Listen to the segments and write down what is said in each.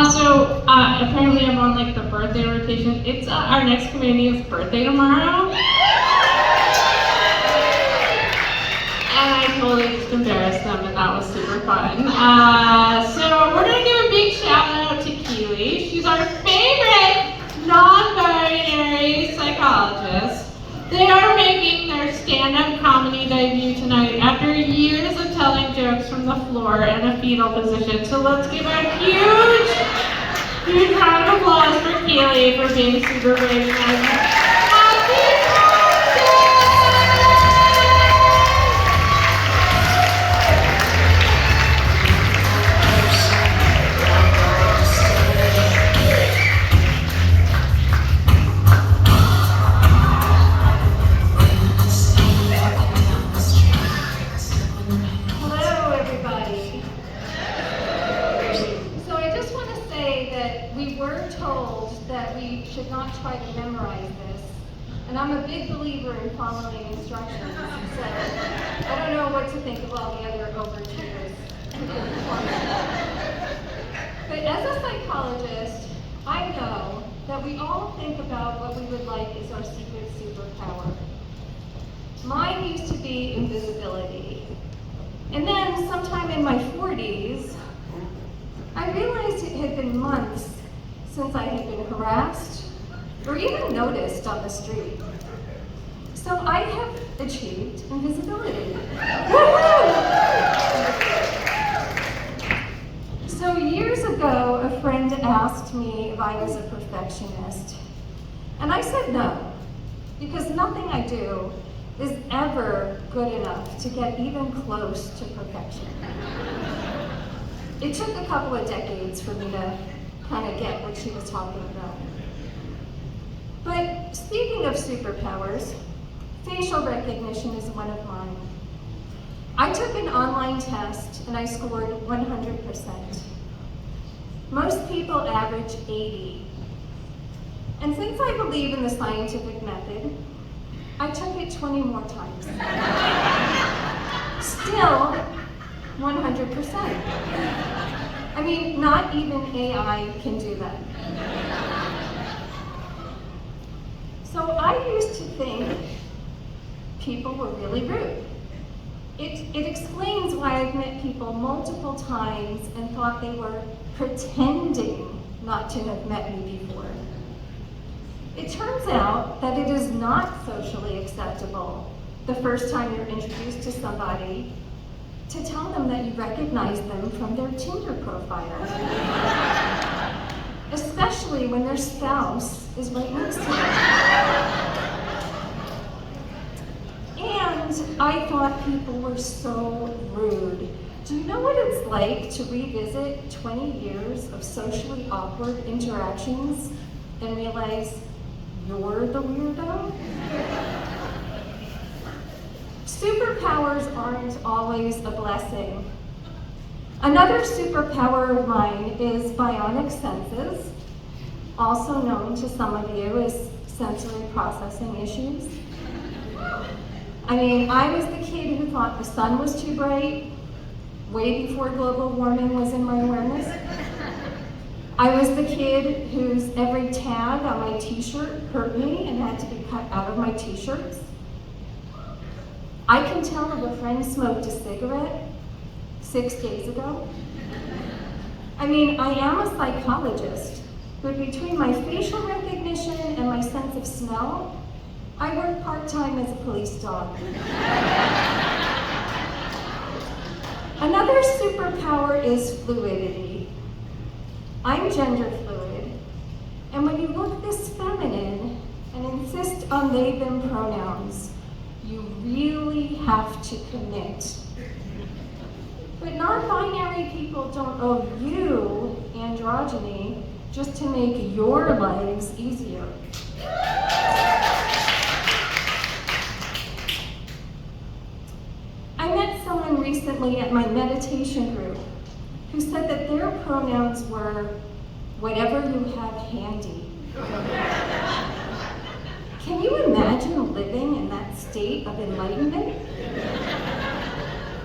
Apparently I'm on like the birthday rotation. It's our next comedian's birthday tomorrow. And I totally just embarrassed them, and that was super fun. So we're gonna give a big shout out to Keely. She's our favorite non-binary psychologist. They are making their stand-up comedy debut tonight after years of telling jokes from the floor in a fetal position. So let's give a huge round of applause for Keely for being super brave tonight. Should not try to memorize this. And I'm a big believer in following instructions. So I don't know what to think of all the other overtures. But as a psychologist, I know that we all think about what we would like as our secret superpower. Mine used to be invisibility. And then sometime in my 40s, I realized it had been months since I had been harassed or even noticed on the street. So I have achieved invisibility. So years ago, a friend asked me if I was a perfectionist. And I said no, because nothing I do is ever good enough to get even close to perfection. It took a couple of decades for me to kind of get what she was talking about. But speaking of superpowers, facial recognition is one of mine. I took an online test and I scored 100%. Most people average 80. And since I believe in the scientific method, I took it 20 more times. Still 100%. I mean, not even AI can do that. So I used to think people were really rude. It explains why I've met people multiple times and thought they were pretending not to have met me before. It turns out that it is not socially acceptable the first time you're introduced to somebody to tell them that you recognize them from their Tinder profile. Especially when their spouse is right next to them. And I thought people were so rude. Do you know what it's like to revisit 20 years of socially awkward interactions and realize you're the weirdo? Superpowers aren't always a blessing. Another superpower of mine is bionic senses, also known to some of you as sensory processing issues. I mean, I was the kid who thought the sun was too bright way before global warming was in my awareness. I was the kid whose every tag on my t-shirt hurt me and had to be cut out of my t-shirts. I can tell if a friend smoked a cigarette 6 days ago. I mean, I am a psychologist, but between my facial recognition and my sense of smell, I work part-time as a police dog. Another superpower is fluidity. I'm gender fluid, and when you look this feminine and insist on they, them pronouns, you really have to commit. But non-binary people don't owe you androgyny just to make your lives easier. I met someone recently at my meditation group who said that their pronouns were whatever you have handy. Can you imagine living in that state of enlightenment?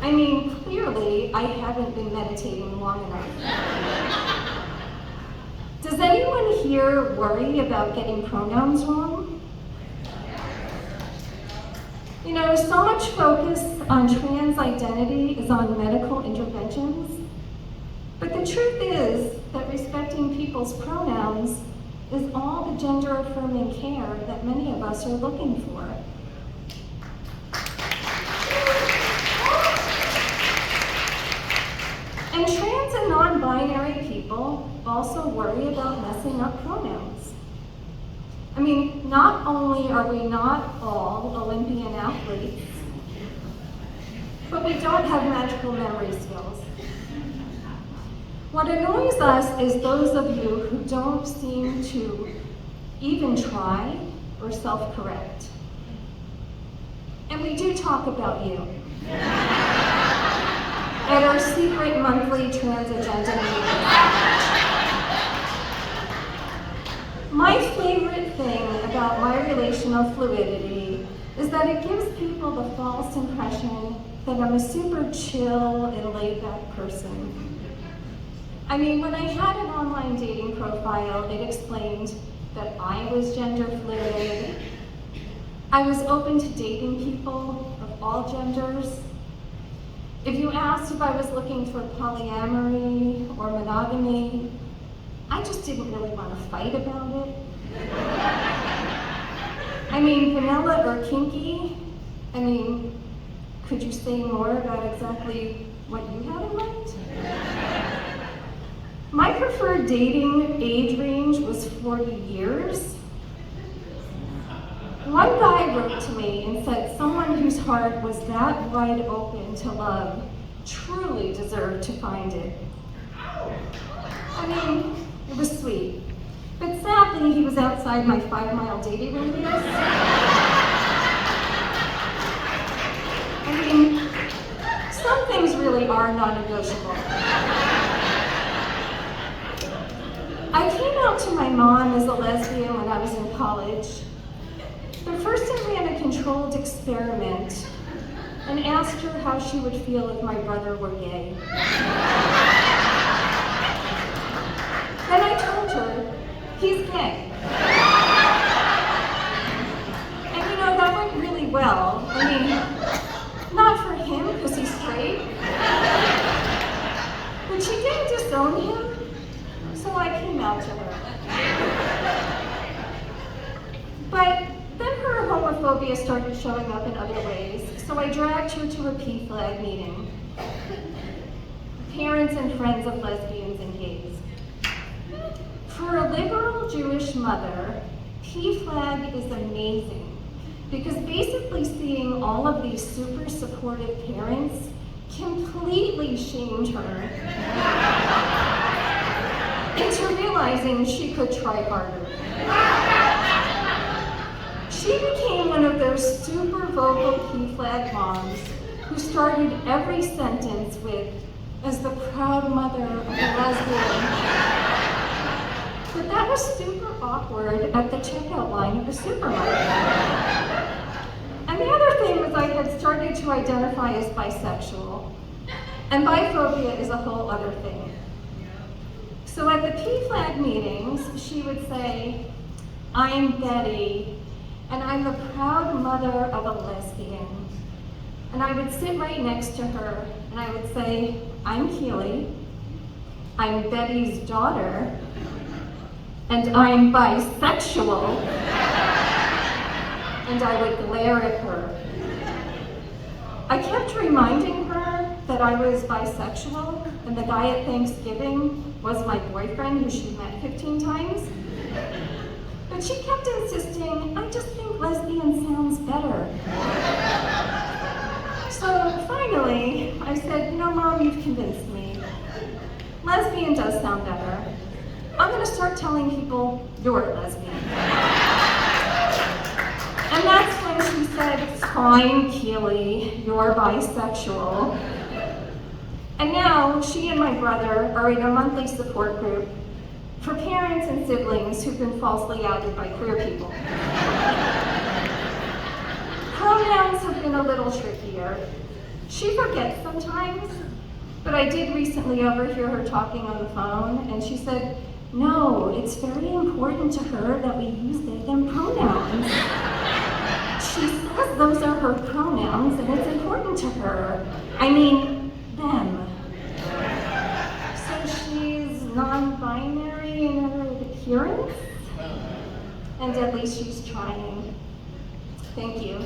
I mean, clearly I haven't been meditating long enough. here worry about getting pronouns wrong? You know, so much focus on trans identity is on medical interventions, but the truth is that respecting people's pronouns is all the gender-affirming care that many of us are looking for. And trans and non-binary people also worry about messing up pronouns. I mean, not only are we not all Olympian athletes, but we don't have magical memory skills. What annoys us is those of you who don't seem to even try or self-correct. And we do talk about you at our secret monthly trans agenda meeting. My favorite thing about my relational fluidity is that it gives people the false impression that I'm a super chill and laid-back person. I mean, when I had an online dating profile, it explained that I was gender fluid. I was open to dating people of all genders. If you asked if I was looking for polyamory or monogamy, I just didn't really want to fight about it. I mean, vanilla or kinky, I mean, could you say more about exactly what you had in mind? My preferred dating age range was 40 years. One guy wrote to me and said someone whose heart was that wide open to love truly deserved to find it. I mean, it was sweet. But sadly, he was outside my 5-mile dating radius. I mean, some things really are non-negotiable. I came out to my mom as a lesbian when I was in college. But first I ran a controlled experiment and asked her how she would feel if my brother were gay. Then I told her, he's gay. And you know, that went really well. I mean, not for him, because he's straight. But she didn't disown him, so I came out to her. But then her homophobia started showing up in other ways, so I dragged her to a PFLAG meeting. Parents and friends of lesbians and gays. For a liberal Jewish mother, PFLAG is amazing, because basically seeing all of these super supportive parents completely shamed her into realizing she could try harder. She became one of those super vocal PFLAG moms who started every sentence with, "as the proud mother of a lesbian." But that was super awkward at the checkout line of the supermarket. And the other thing was I had started to identify as bisexual. And biphobia is a whole other thing. So at the PFLAG meetings, she would say, "I'm Betty, and I'm the proud mother of a lesbian." And I would sit right next to her, and I would say, "I'm Keely, I'm Betty's daughter, and I'm bisexual." And I would glare at her. I kept reminding her that I was bisexual, and the guy at Thanksgiving was my boyfriend who she met 15 times. But she kept insisting, "I just think lesbian sounds better." So finally, I said, "You know, Mom, you've convinced me. Lesbian does sound better. I'm gonna start telling people you're lesbian." And that's when she said, "Fine, Keely, you're bisexual." And now she and my brother are in a monthly support group for parents and siblings who've been falsely outed by queer people. Pronouns have been a little trickier. She forgets sometimes, but I did recently overhear her talking on the phone, and she said, No, it's very important to her that we use they, them pronouns. She says those are her pronouns and it's important to her. I mean, them. So she's non-binary in her appearance? And at least she's trying. Thank you.